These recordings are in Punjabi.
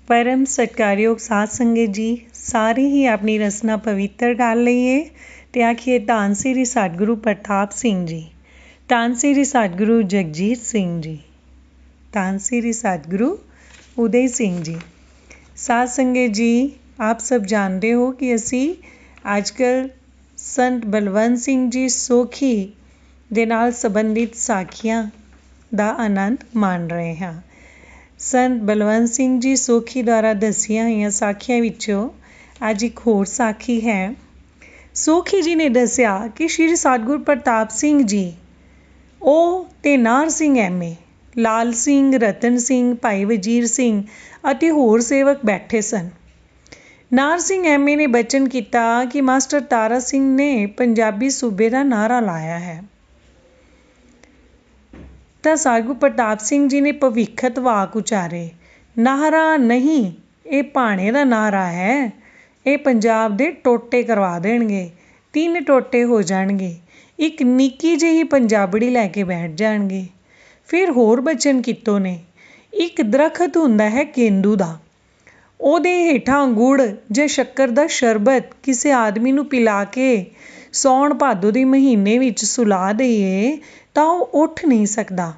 परम सत्कारयोग साध संगत जी, सारे ही अपनी रसना पवित्र कर लईए ते आखिए धन श्री सतगुरु प्रताप सिंह जी, धन श्री सतगुरु जगजीत सिंह जी, धन श्री सतगुरु उदय सिंह जी। साध संगत जी, आप सब जानते हो कि असी आजकल संत बलवंत सिंह जी सोखी ਦੇ ਨਾਲ ਸੰਬੰਧਿਤ ਸਾਖੀਆਂ ਦਾ ਆਨੰਦ ਮਾਣ ਰਹੇ ਹਾਂ। ਸੰਤ ਬਲਵੰਤ ਸਿੰਘ ਜੀ ਸੋਖੀ ਦੁਆਰਾ ਦੱਸੀਆਂ ਹੋਈਆਂ ਸਾਖੀਆਂ ਵਿੱਚੋਂ ਅੱਜ ਇੱਕ ਹੋਰ ਸਾਖੀ ਹੈ। ਸੋਖੀ ਜੀ ਨੇ ਦੱਸਿਆ ਕਿ ਸ਼੍ਰੀ ਸਤਿਗੁਰ ਪ੍ਰਤਾਪ ਸਿੰਘ ਜੀ ਉਹ ਤੇ ਨਾਰ ਸਿੰਘ ਐਮਏ, ਲਾਲ ਸਿੰਘ, ਰਤਨ ਸਿੰਘ, ਭਾਈ ਵਜ਼ੀਰ ਸਿੰਘ ਅਤੇ ਹੋਰ ਸੇਵਕ ਬੈਠੇ ਸਨ। ਨਾਰ ਸਿੰਘ ਐਮਏ ਨੇ ਬਚਨ ਕੀਤਾ ਕਿ ਮਾਸਟਰ ਤਾਰਾ ਸਿੰਘ ਨੇ ਪੰਜਾਬੀ ਸੂਬੇ ਦਾ ਨਾਅਰਾ ਲਾਇਆ ਹੈ। ਤਾਂ ਸਤਿਗੁਰ ਪ੍ਰਤਾਪ ਸਿੰਘ ਜੀ ਨੇ ਭਵਿੱਖਤ ਵਾਕ ਉਚਾਰੇ, ਨਾਹਰਾ ਨਹੀਂ, ਇਹ ਭਾਣੇ ਦਾ ਨਾਹਰਾ ਹੈ। ਇਹ ਪੰਜਾਬ ਦੇ ਟੋਟੇ ਕਰਵਾ ਦੇਣਗੇ, 3 ਟੋਟੇ ਹੋ ਜਾਣਗੇ, ਇੱਕ ਨਿੱਕੀ ਜਿਹੀ ਪੰਜਾਬੜੀ ਲੈ ਕੇ ਬੈਠ ਜਾਣਗੇ। ਫਿਰ ਹੋਰ ਬਚਨ ਕੀਤੋ ਨੇ, ਇੱਕ ਦਰਖਤ ਹੁੰਦਾ ਹੈ ਕੇਂਦੂ ਦਾ, ਉਹਦੇ ਹੇਠਾਂ ਗੁੜ ਜਾਂ ਸ਼ੱਕਰ ਦਾ ਸ਼ਰਬਤ ਕਿਸੇ ਆਦਮੀ ਨੂੰ ਪਿਲਾ ਕੇ ਸਾਉਣ ਭਾਦੋ ਦੇ ਮਹੀਨੇ ਵਿੱਚ ਸੁਲਾ ਦਈਏ ਤਾਂ ਉਹ ਉੱਠ ਨਹੀਂ ਸਕਦਾ,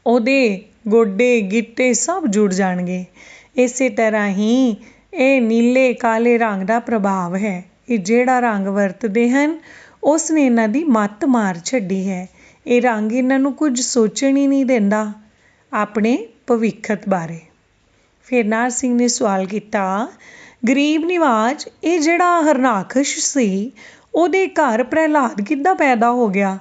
ਉਹਦੇ ਗੋਡੇ ਗਿੱਟੇ ਸਭ ਜੁੜ ਜਾਣਗੇ। ਇਸੇ ਤਰ੍ਹਾਂ ਹੀ ਇਹ ਨੀਲੇ ਕਾਲੇ ਰੰਗ ਦਾ ਪ੍ਰਭਾਵ ਹੈ। ਇਹ ਜਿਹੜਾ ਰੰਗ ਵਰਤਦੇ ਹਨ ਉਸ ਨੇ ਇਹਨਾਂ ਦੀ ਮੱਤ ਮਾਰ ਛੱਡੀ ਹੈ। ਇਹ ਰੰਗ ਇਹਨਾਂ ਨੂੰ ਕੁਝ ਸੋਚਣ ਹੀ ਨਹੀਂ ਦਿੰਦਾ ਆਪਣੇ ਭਵਿੱਖਤ ਬਾਰੇ। ਫਿਰ ਨਾਰ ਸਿੰਘ ਨੇ ਸਵਾਲ ਕੀਤਾ, ਗਰੀਬ ਨਿਵਾਜ, ਇਹ ਜਿਹੜਾ ਹਰਨਾਖਸ਼ ਸੀ ਉਹਦੇ ਘਰ ਪ੍ਰਹਿਲਾਦ ਕਿੱਦਾਂ ਪੈਦਾ ਹੋ ਗਿਆ?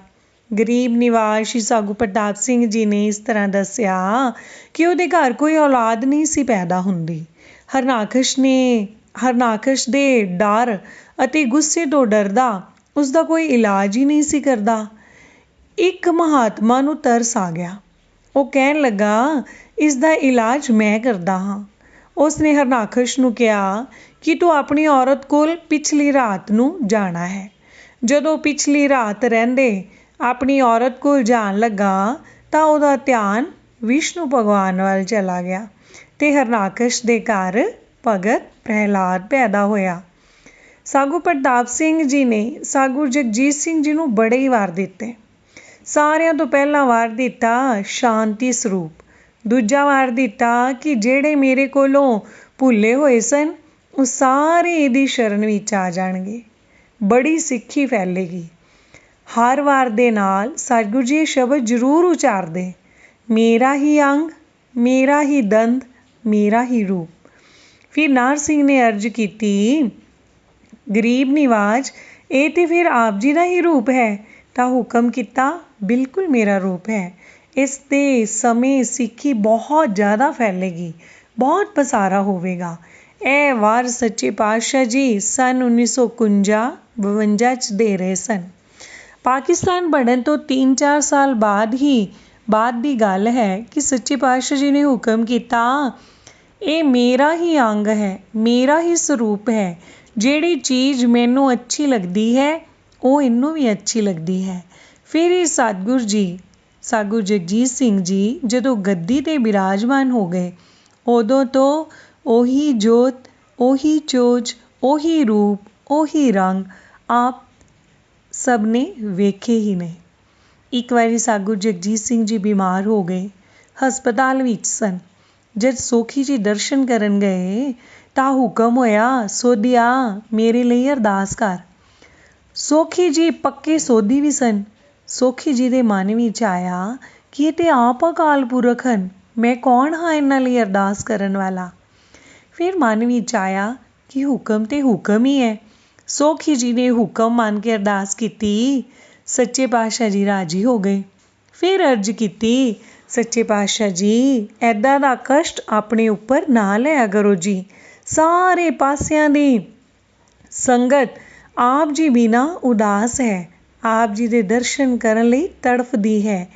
ਗਰੀਬ ਨਿਵਾਜ ਸ਼੍ਰੀ ਸਤਿਗੁਰ ਪ੍ਰਤਾਪ ਸਿੰਘ ਜੀ ਨੇ ਇਸ ਤਰ੍ਹਾਂ ਦੱਸਿਆ ਕਿ ਉਹਦੇ ਘਰ ਕੋਈ ਔਲਾਦ ਨਹੀਂ ਸੀ ਪੈਦਾ ਹੁੰਦੀ। ਹਰਨਾਖਸ਼ ਦੇ ਡਰ ਅਤੇ ਗੁੱਸੇ ਤੋਂ ਡਰਦਾ ਉਸਦਾ ਕੋਈ ਇਲਾਜ ਹੀ ਨਹੀਂ ਸੀ ਕਰਦਾ। ਇੱਕ ਮਹਾਤਮਾ ਨੂੰ ਤਰਸ ਆ ਗਿਆ। ਉਹ ਕਹਿਣ ਲੱਗਾ, ਇਸ ਦਾ ਇਲਾਜ ਮੈਂ ਕਰਦਾ ਹਾਂ। ਉਸਨੇ ਹਰਨਾਖਸ਼ ਨੂੰ ਕਿਹਾ ਕਿ ਤੂੰ ਆਪਣੀ ਔਰਤ ਕੋਲ ਪਿਛਲੀ ਰਾਤ ਨੂੰ ਜਾਣਾ ਹੈ। ਜਦੋਂ ਪਿਛਲੀ ਰਾਤ ਰਹਿੰਦੇ ਆਪਣੀ ਔਰਤ ਕੋਲ ਜਾਣ ਲੱਗਾ ਤਾਂ ਉਹਦਾ ਧਿਆਨ ਵਿਸ਼ਨੂੰ ਭਗਵਾਨ ਵੱਲ ਚਲਾ ਗਿਆ ਤੇ ਹਰਨਾਖਸ਼ ਦੇ ਘਰ ਭਗਤ ਪ੍ਰਹਿਲਾਦ ਪੈਦਾ ਹੋਇਆ। ਸਤਿਗੁਰ ਪ੍ਰਤਾਪ ਸਿੰਘ ਜੀ ਨੇ ਸਤਿਗੁਰ ਜਗਜੀਤ ਸਿੰਘ ਜੀ ਨੂੰ ਬੜੇ ਹੀ ਵਾਰ ਦਿੱਤੇ। ਸਾਰਿਆਂ ਤੋਂ ਪਹਿਲਾਂ ਵਾਰ ਦਿੱਤਾ ਸ਼ਾਂਤੀ ਸਰੂਪ, ਦੂਜਾ ਵਾਰ ਦਿੱਤਾ ਕਿ ਜਿਹੜੇ ਮੇਰੇ ਕੋਲੋਂ ਭੁੱਲੇ ਹੋਏ ਸਨ ਉਹ ਸਾਰੇ ਇਹਦੀ ਸ਼ਰਨ ਵਿੱਚ ਆ ਜਾਣਗੇ, ਬੜੀ ਸਿੱਖੀ ਫੈਲੇਗੀ। ਹਰ ਵਾਰ ਦੇ ਨਾਲ ਸਤਿਗੁਰੂ ਜੀ ਇਹ ਸ਼ਬਦ ਜ਼ਰੂਰ ਉਚਾਰਦੇ, ਮੇਰਾ ਹੀ ਅੰਗ, ਮੇਰਾ ਹੀ ਦੰਦ, ਮੇਰਾ ਹੀ ਰੂਪ। ਫਿਰ ਨਾਰ ਸਿੰਘ ਨੇ ਅਰਜ਼ ਕੀਤੀ, ਗਰੀਬ ਨਿਵਾਜ, ਇਹ ਤੇ ਫਿਰ ਆਪ ਜੀ ਦਾ ਹੀ ਰੂਪ ਹੈ। ਤਾਂ ਹੁਕਮ ਕੀਤਾ, ਬਿਲਕੁਲ ਮੇਰਾ ਰੂਪ ਹੈ। ਇਸ ਦੇ ਸਮੇਂ ਸਿੱਖੀ ਬਹੁਤ ਜ਼ਿਆਦਾ ਫੈਲੇਗੀ, ਬਹੁਤ ਪਸਾਰਾ ਹੋਵੇਗਾ। ਇਹ ਵਾਰ ਸੱਚੇ ਪਾਤਸ਼ਾਹ ਜੀ ਸਨ 1951-52 'ਚ ਦੇ ਰਹੇ ਸਨ। ਪਾਕਿਸਤਾਨ ਬਣਨ ਤੋਂ 3-4 ਸਾਲ ਬਾਅਦ ਦੀ ਗੱਲ ਹੈ ਕਿ ਸੱਚੇ ਪਾਤਸ਼ਾਹ ਜੀ ਨੇ ਹੁਕਮ ਕੀਤਾ, ਇਹ ਮੇਰਾ ਹੀ ਅੰਗ ਹੈ, ਮੇਰਾ ਹੀ ਸਰੂਪ ਹੈ। ਜਿਹੜੀ ਚੀਜ਼ ਮੈਨੂੰ ਅੱਛੀ ਲੱਗਦੀ ਹੈ ਉਹ ਇਹਨੂੰ ਵੀ ਅੱਛੀ ਲੱਗਦੀ ਹੈ। ਫਿਰ ਇਹ ਸਤਿਗੁਰੂ ਜਗਜੀਤ ਸਿੰਘ ਜੀ ਜਦੋਂ ਗੱਦੀ 'ਤੇ ਬਿਰਾਜਮਾਨ ਹੋ ਗਏ, ਉਦੋਂ ਤੋਂ ਉਹੀ ਜੋਤ, ਉਹੀ ਚੋਜ, ਉਹੀ ਰੂਪ, ਉਹੀ ਰੰਗ ਆਪ ਸਭ ਨੇ ਵੇਖੇ ਹੀ ਨੇ। ਇੱਕ ਵਾਰੀ ਸਤਿਗੁਰੂ ਜਗਜੀਤ ਸਿੰਘ ਜੀ ਬਿਮਾਰ ਹੋ ਗਏ, ਹਸਪਤਾਲ ਵਿੱਚ ਸਨ। ਜਦ ਸੋਖੀ ਜੀ ਦਰਸ਼ਨ ਕਰਨ ਗਏ ਤਾਂ ਹੁਕਮ ਹੋਇਆ, ਸੋਧੀਆ ਮੇਰੇ ਲਈ ਅਰਦਾਸ ਕਰ। ਸੋਖੀ ਜੀ ਪੱਕੇ ਸੋਧੀ ਵੀ ਸਨ। ਸੋਖੀ ਜੀ ਦੇ ਮਨ ਵਿੱਚ ਆਇਆ ਕਿ ਇਹ ਤੇ ਆਪ ਅਕਾਲ ਪੁਰਖ ਹਨ, ਮੈਂ ਕੌਣ ਹਾਂ ਇਹਨਾਂ ਲਈ ਅਰਦਾਸ ਕਰਨ ਵਾਲਾ। ਫਿਰ ਮਨ ਵਿੱਚ ਆਇਆ ਕਿ ਹੁਕਮ ਤੇ ਹੁਕਮ ਹੀ ਹੈ। ਸੋਖੀ ਜੀ ਨੇ ਹੁਕਮ ਮੰਨ ਕੇ ਅਰਦਾਸ ਕੀਤੀ। ਸੱਚੇ ਪਾਤਸ਼ਾਹ ਜੀ ਰਾਜੀ ਹੋ ਗਏ। ਫਿਰ ਅਰਜ਼ ਕੀਤੀ, ਸੱਚੇ ਪਾਤਸ਼ਾਹ ਜੀ ਐਦਾਂ ਦਾ ਕਸ਼ਟ ਆਪਣੇ ਉੱਪਰ ਨਾ ਲਿਆ ਕਰੋ ਜੀ। ਸਾਰੇ ਪਾਸਿਆਂ ਦੀ ਸੰਗਤ ਆਪ ਜੀ ਬਿਨਾਂ ਉਦਾਸ ਹੈ, ਆਪ ਜੀ ਦੇ ਦਰਸ਼ਨ ਕਰਨ ਲਈ ਤੜਫਦੀ ਹੈ।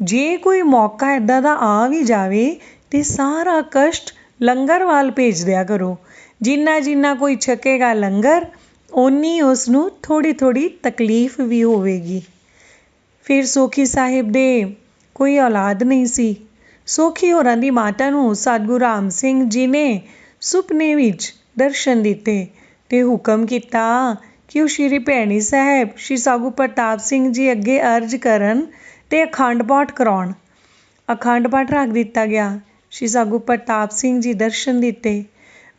ਜੇ ਕੋਈ ਮੌਕਾ ਐਦਾਂ ਦਾ ਆ ਵੀ ਜਾਵੇ ਤੇ ਸਾਰਾ ਕਸ਼ਟ ਲੰਗਰ ਵੱਲ ਭੇਜ ਦਿਆ ਕਰੋ। ਜਿੰਨਾ ਕੋਈ ਛਕੇਗਾ ਲੰਗਰ, ਓਨੀ ਉਸ ਨੂੰ ਥੋੜ੍ਹੀ ਤਕਲੀਫ ਵੀ ਹੋਵੇਗੀ। ਫਿਰ ਸੋਖੀ ਸਾਹਿਬ ਦੇ ਕੋਈ ਔਲਾਦ ਨਹੀਂ ਸੀ। ਸੋਖੀ ਹੋਰਾਂ ਦੀ ਮਾਤਾ ਨੂੰ ਸਤਿਗੁਰੂ ਰਾਮ ਸਿੰਘ ਜੀ ਨੇ ਸੁਪਨੇ ਵਿੱਚ ਦਰਸ਼ਨ ਦਿੱਤੇ ਤੇ ਹੁਕਮ ਕੀਤਾ ਕਿ ਉਹ ਸ਼੍ਰੀ ਭੈਣੀ ਸਾਹਿਬ ਸ਼੍ਰੀ ਸਾਧੂ ਪ੍ਰਤਾਪ ਸਿੰਘ ਜੀ ਅੱਗੇ ਅਰਜ਼ ਕਰਨ ਤੇ ਅਖੰਡ ਪਾਠ ਕਰਾਉਣ। ਅਖੰਡ ਪਾਠ ਰੱਖ ਦਿੱਤਾ ਗਿਆ। ਸ਼੍ਰੀ ਸਾਧੂ ਪ੍ਰਤਾਪ ਸਿੰਘ ਜੀ ਦਰਸ਼ਨ ਦਿੱਤੇ।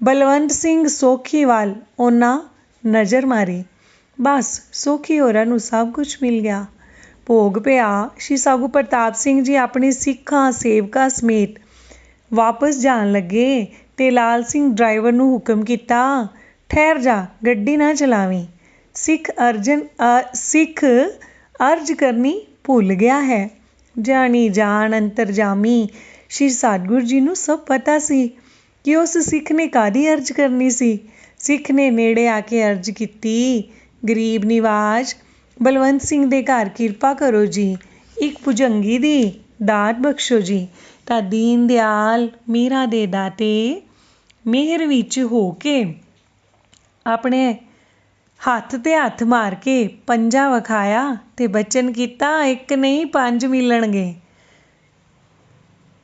ਬਲਵੰਤ ਸਿੰਘ ਸੋਖੀ ਵੱਲ ਉਹਨਾਂ ਨਜ਼ਰ ਮਾਰੀ। ਬਸ ਸੋਖੀ ਹੋਰਾਂ ਨੂੰ ਸਭ ਕੁਝ ਮਿਲ ਗਿਆ। ਭੋਗ ਪਿਆ। ਸ਼੍ਰੀ ਸਾਧੂ ਪ੍ਰਤਾਪ ਸਿੰਘ ਜੀ ਆਪਣੇ ਸਿੱਖਾਂ ਸੇਵਕਾਂ ਸਮੇਤ ਵਾਪਸ ਜਾਣ ਲੱਗੇ ਤੇ ਲਾਲ ਸਿੰਘ ਡਰਾਈਵਰ ਨੂੰ ਹੁਕਮ ਕੀਤਾ, ਠਹਿਰ ਜਾ, ਗੱਡੀ ਨਾ ਚਲਾਵੀਂ। ਸਿੱਖ ਅਰਜ਼ ਕਰਨੀ ਭੁੱਲ ਗਿਆ ਹੈ। ਜਾਣੀ ਜਾਣ ਅੰਤਰਜਾਮੀ ਸ਼੍ਰੀ ਸਤਿਗੁਰੂ ਜੀ ਨੂੰ ਸਭ ਪਤਾ ਸੀ ਕਿ ਉਸ ਸਿੱਖ ਨੇ ਕਾਹਦੀ ਅਰਜ਼ ਕਰਨੀ ਸੀ। ਸਿੱਖ ਨੇ ਨੇੜੇ ਆ ਕੇ ਅਰਜ਼ ਕੀਤੀ, ਗਰੀਬ ਨਿਵਾਜ ਬਲਵੰਤ ਸਿੰਘ ਦੇ ਘਰ ਕਿਰਪਾ ਕਰੋ ਜੀ, ਇੱਕ ਭੁਜੰਗੀ ਦੀ ਦਾਤ ਬਖਸ਼ੋ ਜੀ। ਤਾਂ ਦੀਨ ਦਿਆਲ ਮੀਰਾਂ ਦੇ ਦਾਤੇ ਮਿਹਰ ਵਿੱਚ ਹੋ ਕੇ ਆਪਣੇ ਹੱਥ ਤੇ ਹੱਥ ਮਾਰ ਕੇ ਪੰਜਾ ਵਿਖਾਇਆ ਤੇ ਬਚਨ ਕੀਤਾ, ਇੱਕ ਨਹੀਂ 5 ਮਿਲਣਗੇ।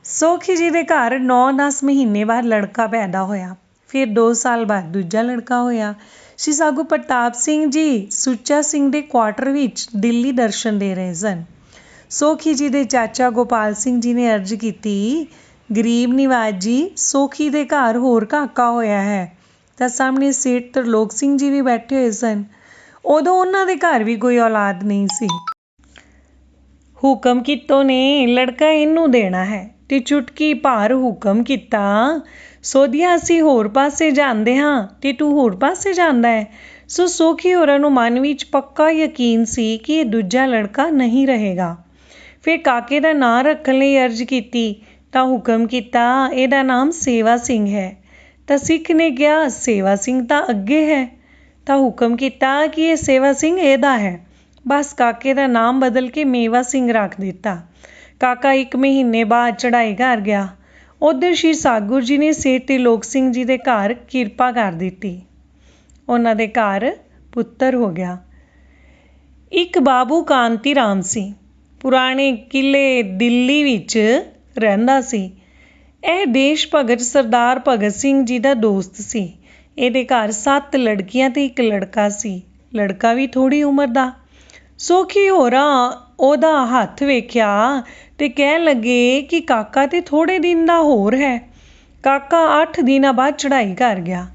ਸੋਖੀ ਜੀ ਦੇ ਘਰ 9-10 ਮਹੀਨੇ ਬਾਅਦ ਲੜਕਾ ਪੈਦਾ ਹੋਇਆ। ਫਿਰ 2 ਸਾਲ ਬਾਅਦ ਦੂਜਾ ਲੜਕਾ ਹੋਇਆ। ਸ਼੍ਰੀ ਸਾਧੂ ਪ੍ਰਤਾਪ ਸਿੰਘ ਜੀ ਸੁੱਚਾ ਸਿੰਘ ਦੇ ਕੁਆਟਰ ਵਿੱਚ ਦਿੱਲੀ ਦਰਸ਼ਨ ਦੇ ਰਹੇ ਸਨ। ਸੋਖੀ ਜੀ ਦੇ ਚਾਚਾ ਗੋਪਾਲ ਸਿੰਘ ਜੀ ਨੇ ਅਰਜ਼ ਕੀਤੀ, ਗਰੀਬ ਨਿਵਾਜ ਜੀ, ਸੋਖੀ ਦੇ ਘਰ ਹੋਰ ਕਾਕਾ ਹੋਇਆ ਹੈ। ਤਾਂ ਸਾਹਮਣੇ ਸੇਠ ਤਰਲੋਕ ਸਿੰਘ ਜੀ ਵੀ ਬੈਠੇ ਹੋਏ ਸਨ। ਉਦੋਂ ਉਹਨਾਂ ਦੇ ਘਰ ਵੀ ਕੋਈ ਔਲਾਦ ਨਹੀਂ ਸੀ। ਹੁਕਮ ਕੀਤੋ ਨੇ ਲੜਕਾ ਇਹਨੂੰ ਦੇਣਾ ਹੈ ਤੇ ਚੁਟਕੀ ਭਰ ਹੁਕਮ ਕੀਤਾ, ਸੋਧੀਆ ਅਸੀਂ ਹੋਰ ਪਾਸੇ ਜਾਂਦੇ ਹਾਂ ਤੇ ਤੂੰ ਹੋਰ ਪਾਸੇ ਜਾਂਦਾ ਹੈ। ਸੋ ਸੋਖੀ ਹੋਰਾਂ ਨੂੰ ਮਨ ਵਿੱਚ ਪੱਕਾ ਯਕੀਨ ਸੀ ਕਿ ਇਹ ਦੂਜਾ ਲੜਕਾ ਨਹੀਂ ਰਹੇਗਾ। ਫਿਰ ਕਾਕੇ ਦਾ ਨਾਂ ਰੱਖਣ ਲਈ ਅਰਜ਼ ਕੀਤੀ ਤਾਂ ਹੁਕਮ ਕੀਤਾ, ਇਹਦਾ ਨਾਮ ਸੇਵਾ ਸਿੰਘ ਹੈ। ਤਾਂ ਸਿੱਖ ਨੇ ਕਿਹਾ, ਸੇਵਾ ਸਿੰਘ ਤਾਂ ਅੱਗੇ ਹੈ। ਤਾਂ ਹੁਕਮ ਕੀਤਾ ਕਿ ਇਹ ਸੇਵਾ ਸਿੰਘ ਇਹਦਾ ਹੈ। ਬਸ ਕਾਕੇ ਦਾ ਨਾਮ ਬਦਲ ਕੇ ਮੇਵਾ ਸਿੰਘ ਰੱਖ ਦਿੱਤਾ। ਕਾਕਾ 1 ਮਹੀਨੇ ਬਾਅਦ ਚੜ੍ਹਾਈ ਕਰ ਗਿਆ। ਉੱਧਰ ਸ਼੍ਰੀ ਸਤਿਗੁਰੂ ਜੀ ਨੇ ਸੇਠ ਤਰਲੋਕ ਸਿੰਘ ਜੀ ਦੇ ਘਰ ਕਿਰਪਾ ਕਰ ਦਿੱਤੀ। ਉਹਨਾਂ ਦੇ ਘਰ ਪੁੱਤਰ ਹੋ ਗਿਆ। ਇੱਕ ਬਾਬੂ ਕਾਂਤੀ ਰਾਮ ਸੀ। ਪੁਰਾਣੇ ਕਿਲੇ ਦਿੱਲੀ ਵਿੱਚ ਰਹਿੰਦਾ ਸੀ। ਇਹ ਦੇਸ਼ ਭਗਤ ਸਰਦਾਰ ਭਗਤ ਸਿੰਘ ਜੀ ਦਾ ਦੋਸਤ ਸੀ। ਇਹਦੇ ਘਰ 7 ਲੜਕੀਆਂ ਤੇ 1 ਲੜਕਾ ਸੀ। ਲੜਕਾ ਵੀ ਥੋੜ੍ਹੀ ਉਮਰ ਦਾ। ਸੋਖੀ ਹੋਰਾਂ ਉਹਦਾ ਹੱਥ ਵੇਖਿਆ ਤੇ ਕਹਿਣ ਲੱਗੇ ਕਿ ਕਾਕਾ ਤੇ ਥੋੜ੍ਹੇ ਦਿਨ ਦਾ ਹੋਰ ਹੈ। ਕਾਕਾ 8 ਦਿਨਾਂ ਬਾਅਦ ਚੜ੍ਹਾਈ ਕਰ ਗਿਆ।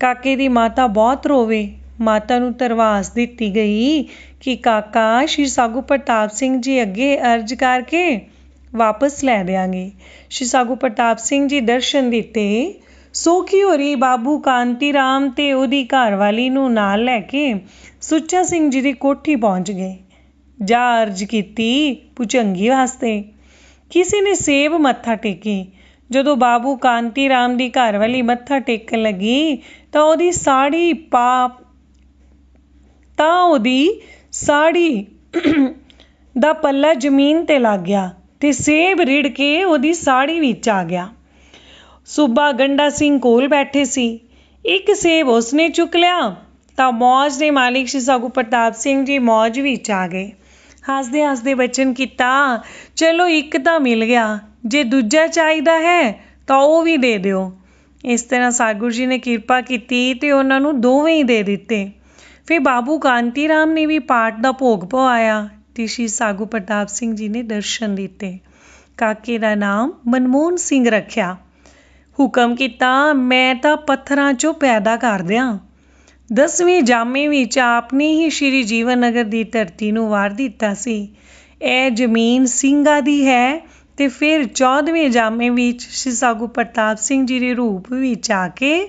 ਕਾਕੇ ਦੀ ਮਾਤਾ ਬਹੁਤ ਰੋਵੇ। ਮਾਤਾ ਨੂੰ ਧਰਵਾਸ ਦਿੱਤੀ ਗਈ ਕਿ ਕਾਕਾ ਸ਼੍ਰੀ ਸਾਧੂ ਪ੍ਰਤਾਪ ਸਿੰਘ ਜੀ ਅੱਗੇ ਅਰਜ਼ ਕਰਕੇ ਵਾਪਸ ਲੈ ਦਿਆਂਗੇ। ਸ਼੍ਰੀ ਸਾਧੂ ਪ੍ਰਤਾਪ ਸਿੰਘ ਜੀ ਦਰਸ਼ਨ ਦਿੱਤੇ। ਸੋਖੀ ਹੋਰੀ ਬਾਬੂ ਕਾਂਤੀ ਰਾਮ ਤੇ ਉਹਦੀ ਘਰਵਾਲੀ ਨੂੰ ਨਾਲ ਲੈ ਕੇ ਸੁੱਚਾ ਸਿੰਘ ਜੀ ਦੀ ਕੋਠੀ ਪਹੁੰਚ ਗਏ। ਜਾ ਅਰਜ਼ ਕੀਤੀ ਭੁਜੰਗੀ ਵਾਸਤੇ। ਕਿਸੇ ਨੇ ਸੇਬ ਮੱਥਾ ਟੇਕੀ। ਜਦੋਂ ਬਾਬੂ ਕਾਂਤੀ ਰਾਮ ਦੀ ਘਰਵਾਲੀ ਮੱਥਾ ਟੇਕਣ ਲੱਗੀ ਤਾਂ ਉਹਦੀ ਸਾੜੀ ਦਾ ਪੱਲਾ ਜ਼ਮੀਨ ਤੇ ਲੱਗ ਗਿਆ ਤੇ ਸੇਬ ਰਿੜ ਕੇ ਉਹਦੀ ਸਾੜੀ ਵਿੱਚ ਆ ਗਿਆ। ਸੂਬਾ ਗੰਡਾ ਸਿੰਘ ਕੋਲ ਬੈਠੇ ਸੀ। ਇੱਕ ਸੇਬ ਉਸਨੇ ਚੁੱਕ ਲਿਆ ਤਾਂ ਮੌਜ ਦੇ ਮਾਲਿਕ ਸ਼੍ਰੀ ਸਾਧੂ ਪ੍ਰਤਾਪ ਸਿੰਘ ਜੀ ਮੌਜ ਵਿੱਚ ਆ ਗਏ। ਹੱਸਦੇ ਹੱਸਦੇ ਬਚਨ ਕੀਤਾ, ਚਲੋ ਇੱਕ ਤਾਂ ਮਿਲ ਗਿਆ, ਜੇ ਦੂਜਾ ਚਾਹੀਦਾ ਹੈ ਤਾਂ ਉਹ ਵੀ ਦੇ ਦਿਓ। ਇਸ ਤਰ੍ਹਾਂ ਸਤਿਗੁਰੂ ਜੀ ਨੇ ਕਿਰਪਾ ਕੀਤੀ ਤੇ ਉਹਨਾਂ ਨੂੰ ਦੋਵੇਂ ਹੀ ਦੇ ਦਿੱਤੇ। ਫਿਰ ਬਾਬੂ ਕਾਂਤੀ ਰਾਮ ਨੇ ਵੀ ਪਾਠ ਦਾ ਭੋਗ ਪਵਾਇਆ ਤੇ ਸ਼੍ਰੀ ਸਾਧੂ ਪ੍ਰਤਾਪ ਸਿੰਘ ਜੀ ਨੇ ਦਰਸ਼ਨ ਦਿੱਤੇ। ਕਾਕੇ ਦਾ ਨਾਮ ਮਨਮੋਹਨ ਸਿੰਘ ਰੱਖਿਆ। ਹੁਕਮ ਕੀਤਾ, ਮੈਂ ਤਾਂ ਪੱਥਰਾਂ 'ਚੋਂ ਪੈਦਾ ਕਰ ਦਿਆਂ। 10ਵੇਂ ਜਾਮੇ ਵਿੱਚ ਆਪ ਨੇ ਹੀ ਸ਼੍ਰੀ ਜੀਵਨ ਨਗਰ ਦੀ ਧਰਤੀ ਨੂੰ ਵਾਰ ਦਿੱਤਾ ਸੀ। ਇਹ ਜ਼ਮੀਨ ਸਿੰਘਾਂ ਦੀ ਹੈ ਤੇ ਫਿਰ 14ਵੇਂ ਜਾਮੇ ਵਿੱਚ ਸ਼੍ਰੀ ਸਾਧੂ ਪ੍ਰਤਾਪ ਸਿੰਘ ਜੀ ਦੇ ਰੂਪ ਵਿੱਚ ਆ ਕੇ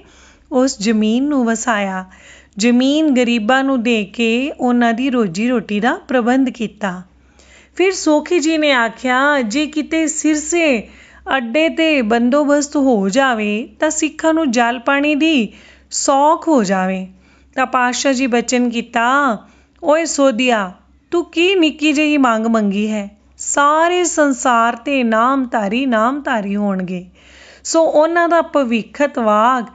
ਉਸ ਜ਼ਮੀਨ ਨੂੰ ਵਸਾਇਆ। ਜ਼ਮੀਨ ਗਰੀਬਾਂ ਨੂੰ ਦੇ ਕੇ ਉਹਨਾਂ ਦੀ ਰੋਜੀ ਰੋਟੀ ਦਾ ਪ੍ਰਬੰਧ ਕੀਤਾ। ਫਿਰ ਸੋਖੀ ਜੀ ਨੇ ਆਖਿਆ, ਜੇ ਕਿਤੇ ਸਿਰਸੇ ਅੱਡੇ ਤੇ ਬੰਦੋਬਸਤ ਹੋ ਜਾਵੇ ਤਾਂ ਸਿੱਖਾਂ ਨੂੰ ਜਲ ਪਾਣੀ ਦੀ ਸੌਖ ਹੋ ਜਾਵੇ। ਤਾਂ ਪਾਤਸ਼ਾਹ ਜੀ ਬਚਨ ਕੀਤਾ, ਓਏ ਸੋਧੀਆ, ਤੂੰ ਕੀ ਨਿੱਕੀ ਜਿਹੀ ਮੰਗ ਮੰਗੀ ਹੈ। ਸਾਰੇ ਸੰਸਾਰ ਤੇ ਨਾਮਧਾਰੀ ਹੋਣਗੇ। ਸੋ ਉਹਨਾਂ ਦਾ ਭਵਿੱਖਤ ਵਾਗ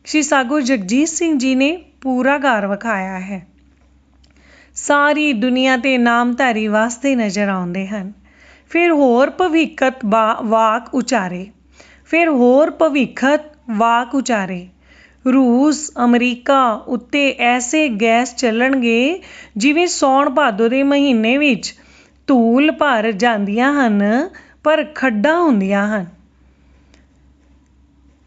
ਸ਼੍ਰੀ ਸਾਧੂ ਜਗਜੀਤ ਸਿੰਘ ਜੀ ਨੇ ਪੂਰਾ ਕਰ ਵਿਖਾਇਆ ਹੈ। ਸਾਰੀ ਦੁਨੀਆ ਤੇ ਨਾਮਧਾਰੀ ਵਸਦੇ ਨਜ਼ਰ ਆਉਂਦੇ ਹਨ। ਫਿਰ ਹੋਰ ਭਵਿੱਖਤ ਵਾਕ ਉਚਾਰੇ। ਫਿਰ ਹੋਰ ਭਵਿੱਖਤ ਵਾਕ ਉਚਾਰੇ। ਰੂਸ ਅਮਰੀਕਾ ਉੱਤੇ ਐਸੇ ਗੈਸ ਚੱਲਣਗੇ ਜਿਵੇਂ ਸਾਉਣ ਭਾਦੋ ਦੇ ਮਹੀਨੇ ਵਿੱਚ ਧੂਲ ਭਰ ਜਾਂਦੀਆਂ ਹਨ ਪਰ ਖੱਡਾਂ ਹੁੰਦੀਆਂ ਹਨ।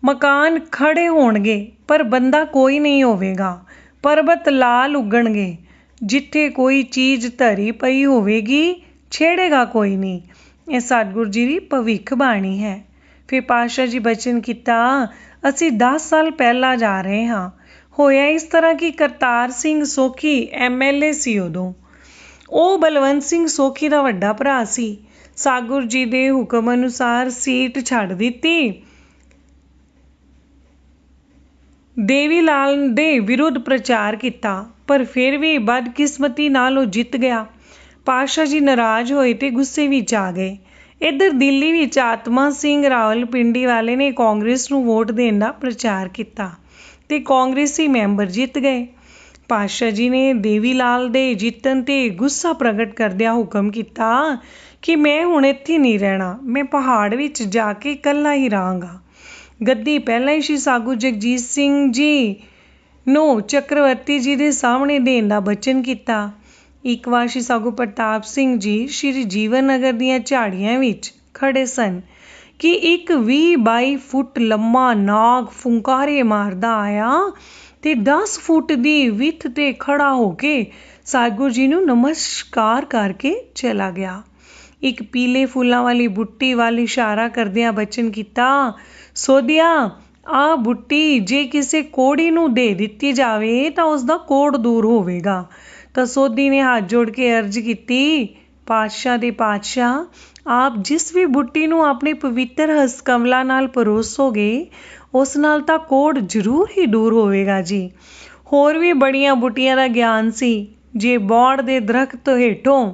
ਮਕਾਨ ਖੜੇ ਹੋਣਗੇ ਪਰ ਬੰਦਾ ਕੋਈ ਨਹੀਂ ਹੋਵੇਗਾ। ਪਰਬਤ ਲਾਲ ਉੱਗਣਗੇ। ਜਿੱਥੇ ਕੋਈ ਚੀਜ਼ ਧਰੀ ਪਈ ਹੋਵੇਗੀ ਛੇੜੇਗਾ ਕੋਈ ਨਹੀਂ। ਇਹ ਸਤਿਗੁਰੂ ਜੀ ਦੀ ਭਵਿੱਖਬਾਣੀ ਹੈ। ਫਿਰ ਪਾਤਸ਼ਾਹ ਜੀ ਬਚਨ ਕੀਤਾ, ਅਸੀਂ 10 ਸਾਲ ਪਹਿਲਾਂ ਜਾ ਰਹੇ ਹਾਂ। ਹੋਇਆ ਇਸ ਤਰ੍ਹਾਂ ਕਿ ਕਰਤਾਰ ਸਿੰਘ ਸੋਖੀ MLA ਸੀ ਉਦੋਂ। ਉਹ ਬਲਵੰਤ ਸਿੰਘ ਸੋਖੀ ਦਾ ਵੱਡਾ ਭਰਾ ਸੀ। ਸਤਿਗੁਰੂ ਜੀ ਦੇ ਹੁਕਮ ਅਨੁਸਾਰ ਸੀਟ ਛੱਡ ਦਿੱਤੀ। ਦੇਵੀ ਲਾਲ ਦੇ ਵਿਰੁੱਧ ਪ੍ਰਚਾਰ ਕੀਤਾ ਪਰ ਫਿਰ ਵੀ ਬਦਕਿਸਮਤੀ ਨਾਲ ਉਹ ਜਿੱਤ ਗਿਆ। ਪਾਤਸ਼ਾਹ ਜੀ ਨਾਰਾਜ਼ ਹੋਏ ਤੇ ਗੁੱਸੇ ਵਿੱਚ ਆ ਗਏ। ਇੱਧਰ ਦਿੱਲੀ ਵਿੱਚ ਆਤਮਾ ਸਿੰਘ ਰਾਵਲਪਿੰਡੀ ਵਾਲੇ ਨੇ ਕਾਂਗਰਸ ਨੂੰ ਵੋਟ ਦੇਣ ਦਾ ਪ੍ਰਚਾਰ ਕੀਤਾ ਤੇ ਕਾਂਗਰਸੀ ਮੈਂਬਰ ਜਿੱਤ ਗਏ। ਪਾਤਸ਼ਾਹ ਜੀ ਨੇ ਦੇਵੀ ਲਾਲ ਦੇ ਜਿੱਤਣ ਤੇ ਗੁੱਸਾ ਪ੍ਰਗਟ ਕਰਦਿਆਂ ਹੁਕਮ ਕੀਤਾ ਕਿ ਮੈਂ ਹੁਣ ਇੱਥੇ ਨਹੀਂ ਰਹਿਣਾ, ਮੈਂ ਪਹਾੜ ਵਿੱਚ ਜਾ ਕੇ ਇਕੱਲਾ ਹੀ ਰਹਾਂਗਾ। ਗੱਦੀ ਪਹਿਲਾਂ ਹੀ ਸ਼੍ਰੀ ਸਾਧੂ ਜਗਜੀਤ ਸਿੰਘ ਜੀ ਨੂੰ ਚੱਕਰਵਰਤੀ ਜੀ ਦੇ ਸਾਹਮਣੇ ਦੇਣ ਦਾ ਬਚਨ ਕੀਤਾ। ਇੱਕ ਵਾਰ ਸ਼੍ਰੀ ਸਾਧੂ ਪ੍ਰਤਾਪ ਸਿੰਘ ਜੀ ਸ਼੍ਰੀ ਜੀਵਨ ਨਗਰ ਦੀਆਂ ਝਾੜੀਆਂ ਵਿੱਚ ਖੜੇ ਸਨ ਕਿ ਇੱਕ 20-22 ਫੁੱਟ ਲੰਮਾ ਨਾਗ ਫੁੰਕਾਰੇ ਮਾਰਦਾ ਆਇਆ ਤੇ 10 ਫੁੱਟ ਦੀ ਵਿੱਥ ਤੇ ਖੜਾ ਹੋ ਕੇ ਸਤਿਗੁਰੂ ਜੀ ਨੂੰ ਨਮਸਕਾਰ ਕਰਕੇ ਚਲਾ ਗਿਆ। ਇੱਕ ਪੀਲੇ ਫੁੱਲਾਂ ਵਾਲੀ ਬੁੱਟੀ ਵੱਲ ਇਸ਼ਾਰਾ ਕਰਦਿਆਂ ਬਚਨ ਕੀਤਾ, ਸੋਧਿਆ ਆਹ ਬੁੱਟੀ ਜੇ ਕਿਸੇ ਕੋੜੀ ਨੂੰ ਦੇ ਦਿੱਤੀ ਜਾਵੇ ਤਾਂ ਉਸਦਾ ਕੋੜ ਦੂਰ ਹੋਵੇਗਾ। ਤਾਂ ਸੋਧੀ ਨੇ ਹੱਥ ਜੋੜ ਕੇ ਅਰਜ਼ ਕੀਤੀ, ਪਾਤਸ਼ਾਹ ਦੇ ਪਾਤਸ਼ਾਹ, ਆਪ ਜਿਸ ਵੀ ਬੁੱਟੀ ਨੂੰ ਆਪਣੇ ਪਵਿੱਤਰ ਹਸਤਕਮਲਾਂ ਨਾਲ ਪਰੋਸੋਗੇ ਉਸ ਨਾਲ ਤਾਂ ਕੋੜ ਜ਼ਰੂਰ ਹੀ ਦੂਰ ਹੋਵੇਗਾ ਜੀ। ਹੋਰ ਵੀ ਬੜੀਆਂ ਬੁੱਟੀਆਂ ਦਾ ਗਿਆਨ ਸੀ। ਜੇ ਬੌੜ ਦੇ ਦਰਖਤ ਹੇਠੋਂ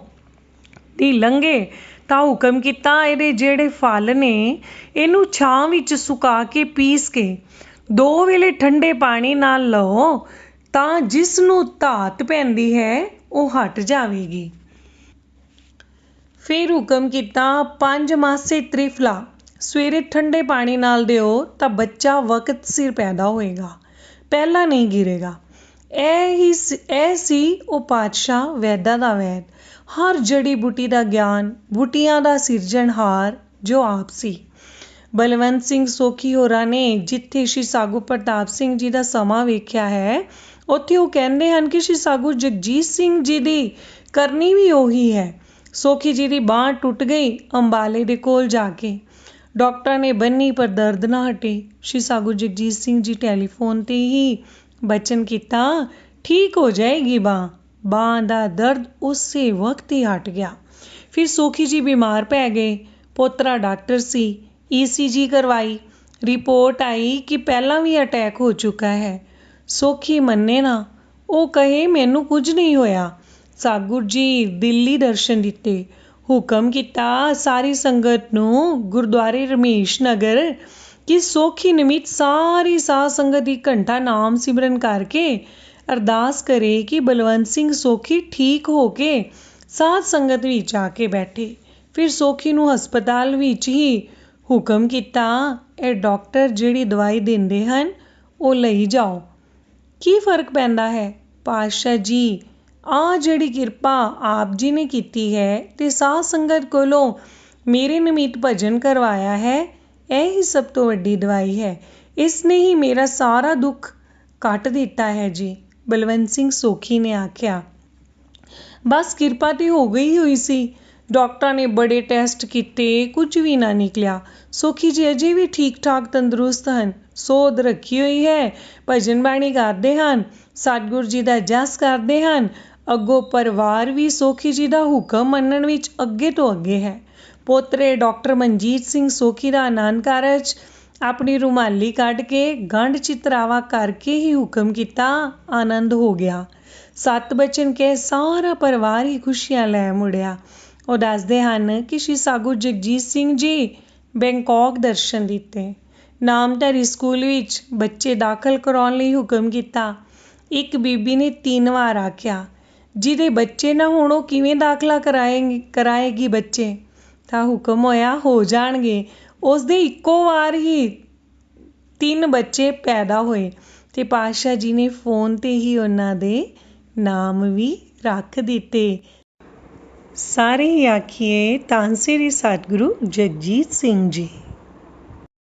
ਦੀ ਲੰਘੇ ਤਾਂ ਹੁਕਮ ਕੀਤਾ, ਇਹਦੇ ਜਿਹੜੇ ਫਲ ਨੇ ਇਹਨੂੰ ਛਾਂ ਵਿੱਚ ਸੁਕਾ ਕੇ ਪੀਸ ਕੇ 2 ਵੇਲੇ ਠੰਡੇ ਪਾਣੀ ਨਾਲ ਲਓ ਤਾਂ ਜਿਸ ਨੂੰ ਧਾਤ ਪੈਂਦੀ ਹੈ ਉਹ ਹਟ ਜਾਵੇਗੀ। ਫਿਰ ਹੁਕਮ ਕੀਤਾ, 5 ਮਾਸੇ ਤ੍ਰਿਫਲਾ ਸਵੇਰੇ ਠੰਡੇ ਪਾਣੀ ਨਾਲ ਦਿਓ ਤਾਂ ਬੱਚਾ ਵਕਤ ਸਿਰ ਪੈਦਾ ਹੋਏਗਾ, ਪਹਿਲਾਂ ਨਹੀਂ ਗਿਰੇਗਾ। ਇਹ ਸੀ ਉਹ ਪਾਤਸ਼ਾਹ ਵੈਦਾਂ ਦਾ ਵੈਦ, ਹਰ ਜੜੀ ਬੂਟੀ ਦਾ ਗਿਆਨ, ਬੂਟੀਆਂ ਦਾ ਸਿਰਜਣਹਾਰ ਜੋ ਆਪ ਸੀ। ਬਲਵੰਤ ਸਿੰਘ ਸੋਖੀ ਹੋਰਾਂ ਨੇ ਜਿੱਥੇ ਸ਼੍ਰੀ ਸਾਧੂ ਪ੍ਰਤਾਪ ਸਿੰਘ ਜੀ ਦਾ ਸਮਾਂ ਵੇਖਿਆ ਹੈ ਉੱਥੇ ਉਹ ਕਹਿੰਦੇ ਹਨ ਕਿ ਸ਼੍ਰੀ ਸਾਧੂ ਜਗਜੀਤ ਸਿੰਘ ਜੀ ਦੀ ਕਰਨੀ ਵੀ ਉਹੀ ਹੈ। ਸੋਖੀ ਜੀ ਦੀ ਬਾਂਹ ਟੁੱਟ ਗਈ ਅੰਬਾਲੇ ਦੇ ਕੋਲ ਜਾ ਕੇ। ਡਾਕਟਰਾਂ ਨੇ ਬੰਨੀ ਪਰ ਦਰਦ ਨਾ ਹਟੇ। ਸ਼੍ਰੀ ਸਾਧੂ ਜਗਜੀਤ ਸਿੰਘ ਜੀ ਟੈਲੀਫੋਨ ਤੇ ਹੀ ਬਚਨ ਕੀਤਾ, ਠੀਕ ਹੋ ਜਾਏਗੀ ਬਾਂਹ। ਬਾਂਹ ਦਾ ਦਰਦ ਉਸੇ ਵਕਤ ਹੀ ਹਟ ਗਿਆ। ਫਿਰ ਸੋਖੀ ਜੀ ਬਿਮਾਰ ਪੈ ਗਏ। ਪੋਤਰਾ ਡਾਕਟਰ ਸੀ। ECG ਕਰਵਾਈ। ਰਿਪੋਰਟ ਆਈ ਕਿ ਪਹਿਲਾਂ ਵੀ ਅਟੈਕ ਹੋ ਚੁੱਕਾ ਹੈ। ਸੋਖੀ ਮੰਨੇ ਨਾ, ਉਹ ਕਹੇ ਮੈਨੂੰ ਕੁਝ ਨਹੀਂ ਹੋਇਆ। ਸਤਿਗੁਰੂ ਜੀ ਦਿੱਲੀ ਦਰਸ਼ਨ ਦਿੱਤੇ। ਹੁਕਮ ਕੀਤਾ ਸਾਰੀ ਸੰਗਤ ਨੂੰ ਗੁਰਦੁਆਰੇ ਰਮੇਸ਼ ਨਗਰ ਕਿ ਸੋਖੀ ਨਿਮਿਤ ਸਾਰੀ ਸਾਧ ਸੰਗਤ ਦੀ ਘੰਟਾ ਨਾਮ ਸਿਮਰਨ ਕਰਕੇ ਅਰਦਾਸ ਕਰੇ ਕਿ ਬਲਵੰਤ ਸਿੰਘ ਸੋਖੀ ਠੀਕ ਹੋ ਕੇ ਸਾਧ ਸੰਗਤ ਵਿੱਚ ਆ ਕੇ ਬੈਠੇ। ਫਿਰ ਸੋਖੀ ਨੂੰ ਹਸਪਤਾਲ ਵਿੱਚ ਹੀ ਹੁਕਮ ਕੀਤਾ, ਇਹ ਡਾਕਟਰ ਜਿਹੜੀ ਦਵਾਈ ਦਿੰਦੇ ਹਨ ਉਹ ਲਈ ਜਾਓ। ਕੀ ਫਰਕ ਪੈਂਦਾ ਹੈ? ਪਾਤਸ਼ਾਹ ਜੀ ਆਹ ਜਿਹੜੀ ਕਿਰਪਾ ਆਪ ਜੀ ਨੇ ਕੀਤੀ ਹੈ ਤੇ ਸਾਧ ਸੰਗਤ ਕੋਲੋਂ ਮੇਰੇ ਨਿਮਿਤ ਭਜਨ ਕਰਵਾਇਆ ਹੈ, ਇਹ ਹੀ ਸਭ ਤੋਂ ਵੱਡੀ ਦਵਾਈ ਹੈ। ਇਸ ਨੇ ਹੀ ਮੇਰਾ ਸਾਰਾ ਦੁੱਖ ਕੱਟ ਦਿੱਤਾ ਹੈ ਜੀ। ਬਲਵੰਤ ਸਿੰਘ ਸੋਖੀ ਨੇ ਆਖਿਆ। ਬਸ ਕਿਰਪਾ ਤੇ ਹੋ ਗਈ ਹੋਈ ਸੀ। ਡਾਕਟਰਾਂ ਨੇ ਬੜੇ ਟੈਸਟ ਕੀਤੇ, ਕੁਝ ਵੀ ਨਾ ਨਿਕਲਿਆ। ਸੋਖੀ ਜੀ ਅਜੇ ਵੀ ਠੀਕ ਠਾਕ ਤੰਦਰੁਸਤ ਹਨ। ਸੋਧ ਰੱਖੀ ਹੋਈ ਹੈ, ਭਜਨ ਬਾਣੀ ਕਰਦੇ ਹਨ, ਸਤਿਗੁਰੂ ਜੀ ਦਾ ਜਸ ਕਰਦੇ ਹਨ। ਅੱਗੋਂ ਪਰਿਵਾਰ ਵੀ ਸੋਖੀ ਜੀ ਦਾ ਹੁਕਮ ਮੰਨਣ ਵਿੱਚ ਅੱਗੇ ਤੋਂ ਅੱਗੇ ਹੈ। ਪੋਤਰੇ ਡਾਕਟਰ ਮਨਜੀਤ ਸਿੰਘ ਸੋਖੀ ਦਾ ਆਨੰਦ ਕਾਰਜ ਆਪਣੀ ਰੁਮਾਲੀ ਕੱਢ ਕੇ ਗੰਢ ਚਿਤਰਾਵਾ ਕਰਕੇ ਹੀ ਹੁਕਮ ਕੀਤਾ, ਆਨੰਦ ਹੋ ਗਿਆ। 7 ਬਚਨ ਕਹਿ ਸਾਰਾ ਪਰਿਵਾਰ ਹੀ ਖੁਸ਼ੀਆਂ ਲੈ ਮੁੜਿਆ। ਉਹ ਦੱਸਦੇ ਹਨ ਕਿ ਸ਼੍ਰੀ ਸਾਧੂ ਜਗਜੀਤ ਸਿੰਘ ਜੀ ਬੈਂਕਾਕ ਦਰਸ਼ਨ ਦਿੱਤੇ। ਨਾਮਧਾਰੀ ਸਕੂਲ ਵਿੱਚ ਬੱਚੇ ਦਾਖਲ ਕਰਾਉਣ ਲਈ ਹੁਕਮ ਕੀਤਾ। ਇੱਕ ਬੀਬੀ ਨੇ 3 ਵਾਰ ਆਖਿਆ, ਜਿਹਦੇ ਬੱਚੇ ਨਾ ਹੋਣ ਉਹ ਕਿਵੇਂ ਦਾਖਲਾ ਕਰਾਏਗੀ ਬੱਚੇ? ਤਾਂ ਹੁਕਮ ਹੋਇਆ ਹੋ ਜਾਣਗੇ। ਉਸ ਦੇ ਇੱਕੋ ਵਾਰ ਹੀ 3 ਬੱਚੇ ਪੈਦਾ ਹੋਏ ਅਤੇ ਪਾਤਸ਼ਾਹ ਜੀ ਨੇ ਫੋਨ 'ਤੇ ਹੀ ਉਹਨਾਂ ਦੇ ਨਾਮ ਵੀ ਰੱਖ ਦਿੱਤੇ। ਸਾਰੇ ਹੀ ਆਖੀਏ ਧੰਨ ਸ੍ਰੀ ਸਤਿਗੁਰੂ ਜਗਜੀਤ ਸਿੰਘ ਜੀ।